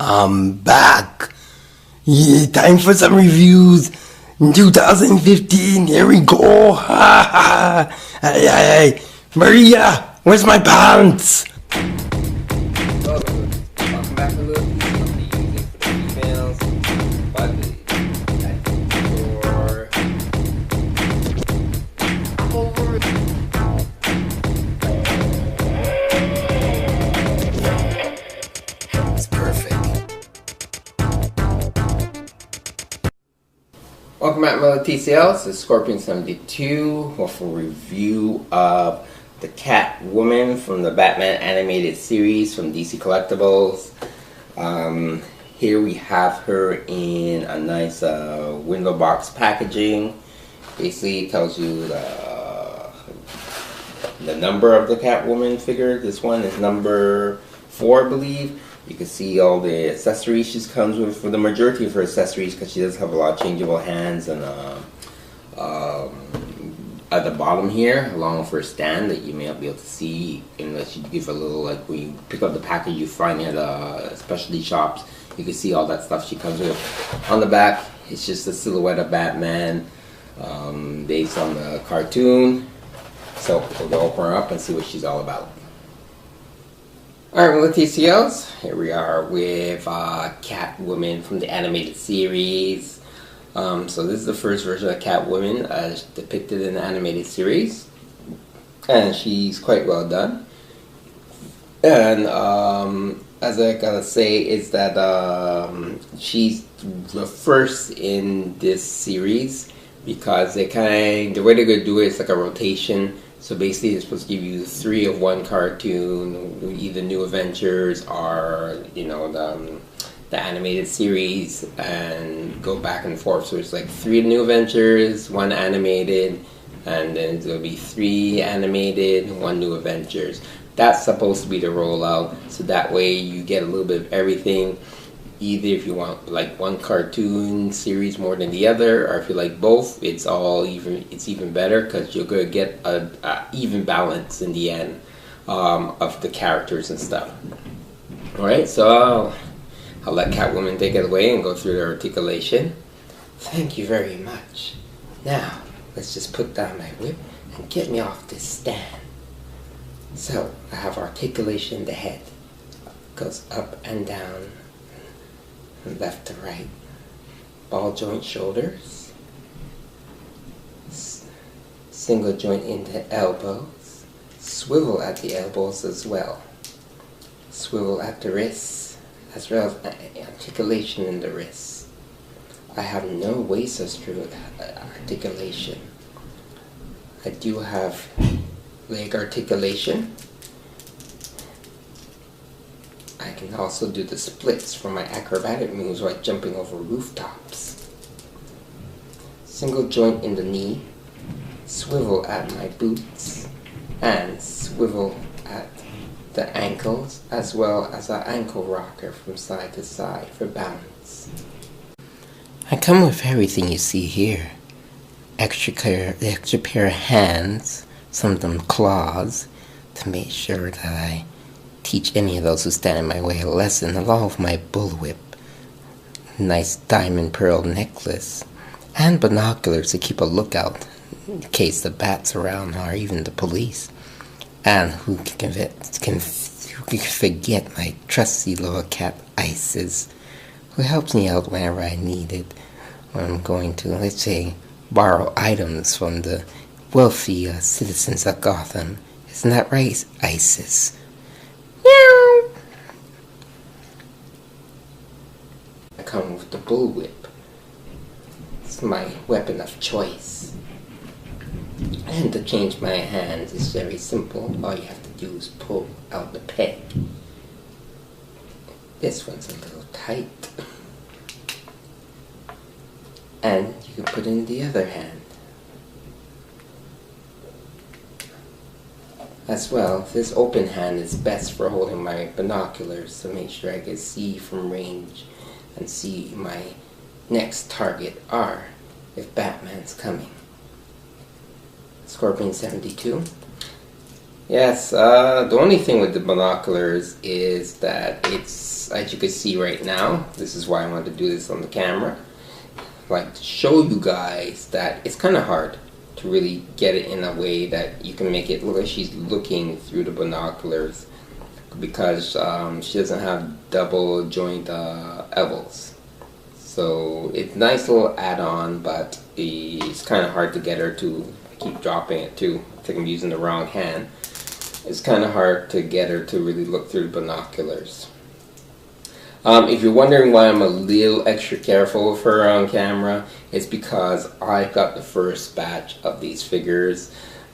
I'm back. Yeah, time for some reviews. In 2015, here we go. Ha ha. Hey, hey, hey. Maria, where's my pants? Welcome back to Little Piece of the Using for the Females, but it's perfect. Welcome back, my little TCLs. This is Scorpion 72 with a review of the Catwoman from the Batman animated series from DC Collectibles. Here we have her in a nice window box packaging. Basically tells you the number of the Catwoman figure. This one is number 4, I believe. You can see all the accessories she comes with for the majority of her accessories, because she does have a lot of changeable hands, and at the bottom here, along with her stand that you may not be able to see unless you give a little, like when you pick up the package you find at specialty shops, you can see all that stuff she comes with. On the back, it's just a silhouette of Batman based on the cartoon. So we'll go open her up and see what she's all about. Alright, with TCLs, here we are with Catwoman from the animated series. So this is the first version of Catwoman as depicted in the animated series, and she's quite well done. And as I gotta say is that she's the first in this series, because the way they're gonna do it is like a rotation. So basically, it's supposed to give you 3 of one cartoon, either New Adventures or the animated series, and go back and forth. So it's like 3 New Adventures, 1 animated, and then it's gonna be 3 animated, 1 New Adventures. That's supposed to be the rollout. So that way you get a little bit of everything. Either if you want like one cartoon series more than the other, or if you like both, it's even better, because you're gonna get a even balance in the end of the characters and stuff. All right, so I'll let Catwoman take it away and go through the articulation. Thank you very much. Now let's just put down my whip and get me off this stand. So I have articulation. The head goes up and down, left to right, ball joint shoulders, single joint in the elbows, swivel at the elbows as well, swivel at the wrists, as well as articulation in the wrists. I have no waist articulation. I do have leg articulation. I can also do the splits for my acrobatic moves, like jumping over rooftops. Single joint in the knee, swivel at my boots, and swivel at the ankles, as well as an ankle rocker from side to side for balance. I come with everything you see here. Extra pair of hands, some of them claws, to make sure that I teach any of those who stand in my way a lesson, along with my bullwhip, nice diamond pearl necklace, and binoculars to keep a lookout in case the bats around, or even the police. And who can forget my trusty little cat Isis, who helps me out whenever I need it, when I'm going to, let's say, borrow items from the wealthy citizens of Gotham. Isn't that right, Isis? I come with the bullwhip. It's my weapon of choice. And to change my hands is very simple. All you have to do is pull out the peg. This one's a little tight. And you can put in the other hand. As well, this open hand is best for holding my binoculars to make sure I can see from range and see my next target, or if Batman's coming. Scorpion 72. Yes, the only thing with the binoculars is that it's, as you can see right now, this is why I wanted to do this on the camera, like to show you guys that it's kind of hard to really get it in a way that you can make it look like she's looking through the binoculars, because she doesn't have double joint elbows. So it's a nice little add-on, but it's kind of hard to get her to keep dropping it too. I think I'm using the wrong hand. It's kind of hard to get her to really look through the binoculars. If you're wondering why I'm a little extra careful with her on camera, it's because I got the first batch of these figures,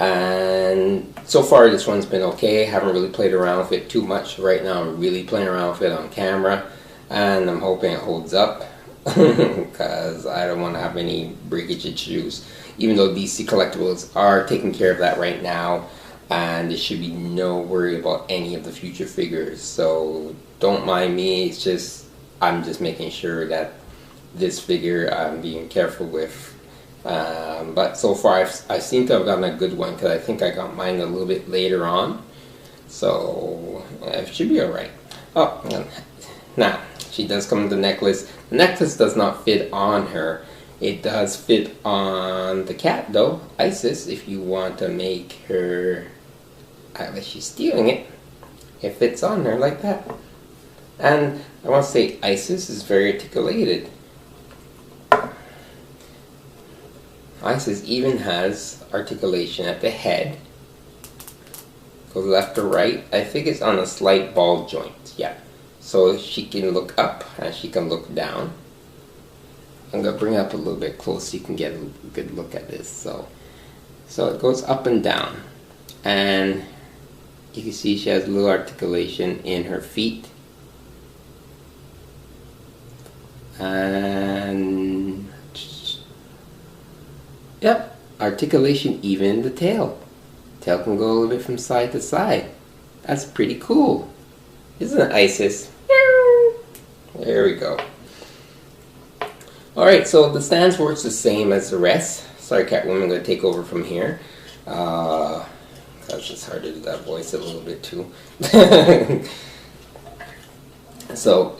and so far this one's been okay. I haven't really played around with it too much. Right now I'm really playing around with it on camera, and I'm hoping it holds up because I don't want to have any breakage issues, even though DC Collectibles are taking care of that right now. And there should be no worry about any of the future figures, so don't mind me. It's just I'm just making sure that this figure I'm being careful with, but so far I seem to have gotten a good one, because I think I got mine a little bit later on, so it should be alright. Oh, now she does come with the necklace. The necklace does not fit on her. It does fit on the cat though, Isis. If you want to make her act like she's stealing it, it fits on her like that. And I want to say Isis is very articulated. Isis even has articulation at the head. Goes left or right. I think it's on a slight ball joint. Yeah. So she can look up and she can look down. I'm going to bring it up a little bit close so you can get a good look at this. So it goes up and down. And you can see she has a little articulation in her feet. And yep, articulation even in the tail. Tail can go a little bit from side to side. That's pretty cool. Isn't it, Isis? There we go. Alright, so the stands works the same as the rest. Sorry, Catwoman, I'm going to take over from here. Because it's hard to do that voice a little bit too. So,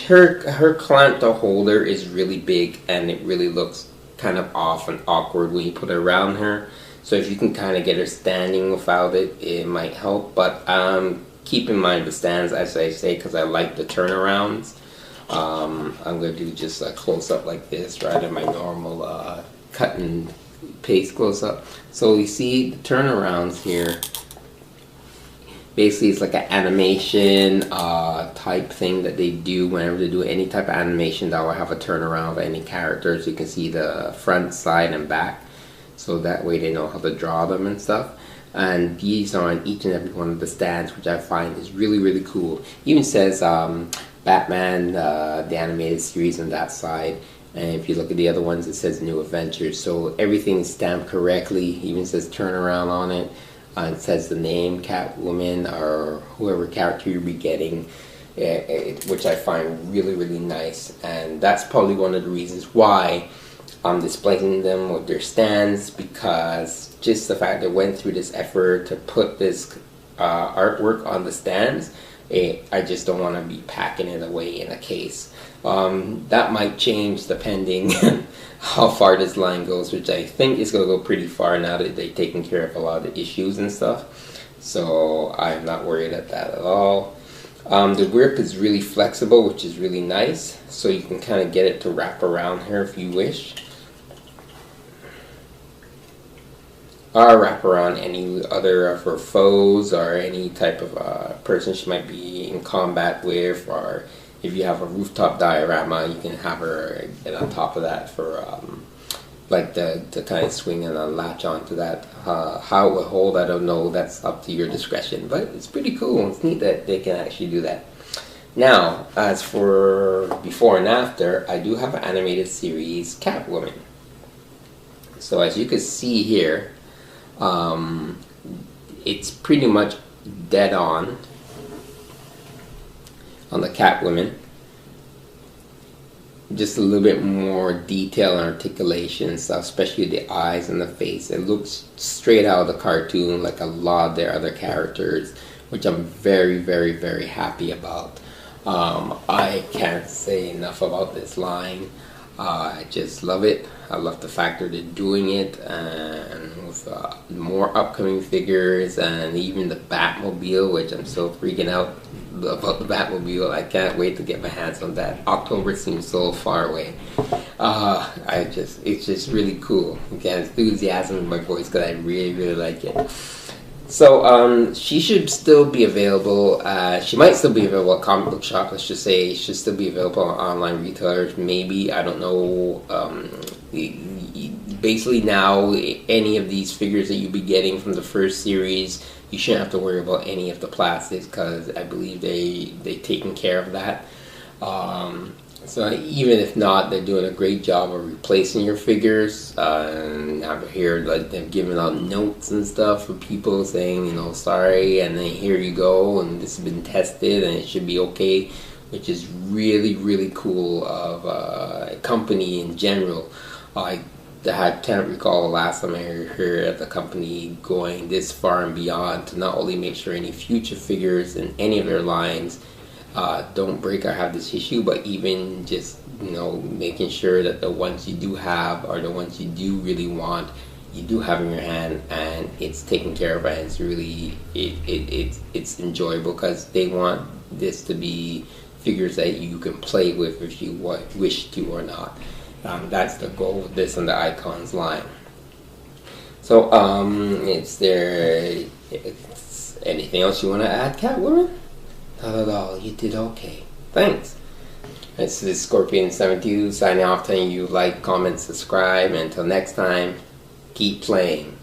her clamped holder is really big, and it really looks kind of off and awkward when you put it around her. So if you can kind of get her standing without it, it might help. But keep in mind the stands, as I say, because I like the turnarounds. I'm going to do just a close-up like this rather than my normal cut and paste close-up. So you see the turnarounds here. Basically, it's like an animation type thing that they do whenever they do any type of animation that will have a turnaround of any characters. You can see the front, side, and back. So that way they know how to draw them and stuff. And these are on each and every one of the stands, which I find is really, really cool. Even says Batman, the animated series on that side. And if you look at the other ones, it says New Adventures. So everything is stamped correctly. Even says turnaround on it. It says the name, Catwoman, or whoever character you'll be getting, which I find really, really nice. And that's probably one of the reasons why I'm displaying them with their stands, because just the fact they went through this effort to put this artwork on the stands, I just don't want to be packing it away in a case. That might change depending on how far this line goes, which I think is going to go pretty far now that they've taken care of a lot of the issues and stuff. So I'm not worried at that at all. The grip is really flexible, which is really nice, so you can kind of get it to wrap around her if you wish. Or wrap around any other of her foes, or any type of person she might be in combat with, or if you have a rooftop diorama, you can have her get on top of that for like to kind of swing and latch onto that. How it will hold, I don't know. That's up to your discretion, but it's pretty cool. It's neat that they can actually do that. Now, as for before and after, I do have an animated series, Catwoman. So as you can see here, it's pretty much dead on the Catwoman. just a little bit more detail and articulation and stuff, especially the eyes and the face. It looks straight out of the cartoon like a lot of their other characters, which I'm very, very, very happy about. I can't say enough about this line. I just love it. I love the fact that they're doing it, and with more upcoming figures, and even the Batmobile, which I'm so freaking out about the Batmobile. I can't wait to get my hands on that. October seems so far away. It's just really cool. Again, enthusiasm in my voice because I really, really like it. So she should still be available. She might still be available at comic book shop. Let's just say she should still be available on online retailers. Maybe, I don't know. Basically now, any of these figures that you'll be getting from the first series, you shouldn't have to worry about any of the plastics because I believe they've taken care of that. So even if not, they're doing a great job of replacing your figures. Now here, like, they've given out notes and stuff for people saying, you know, sorry, and then here you go, and this has been tested and it should be okay, which is really, really cool of a company in general. I can't recall the last time I heard of the company going this far and beyond to not only make sure any future figures in any of their lines don't break or have this issue, but even just, you know, making sure that the ones you do have or the ones you do really want, you do have in your hand and it's taken care of, and it's really it's enjoyable because they want this to be figures that you can play with if you wish to or not. That's the goal with this and the Icons line. So is there anything else you want to add, Catwoman? Not at all. You did okay. Thanks. This is Scorpion72 signing off, telling you like, comment, subscribe, and until next time, keep playing.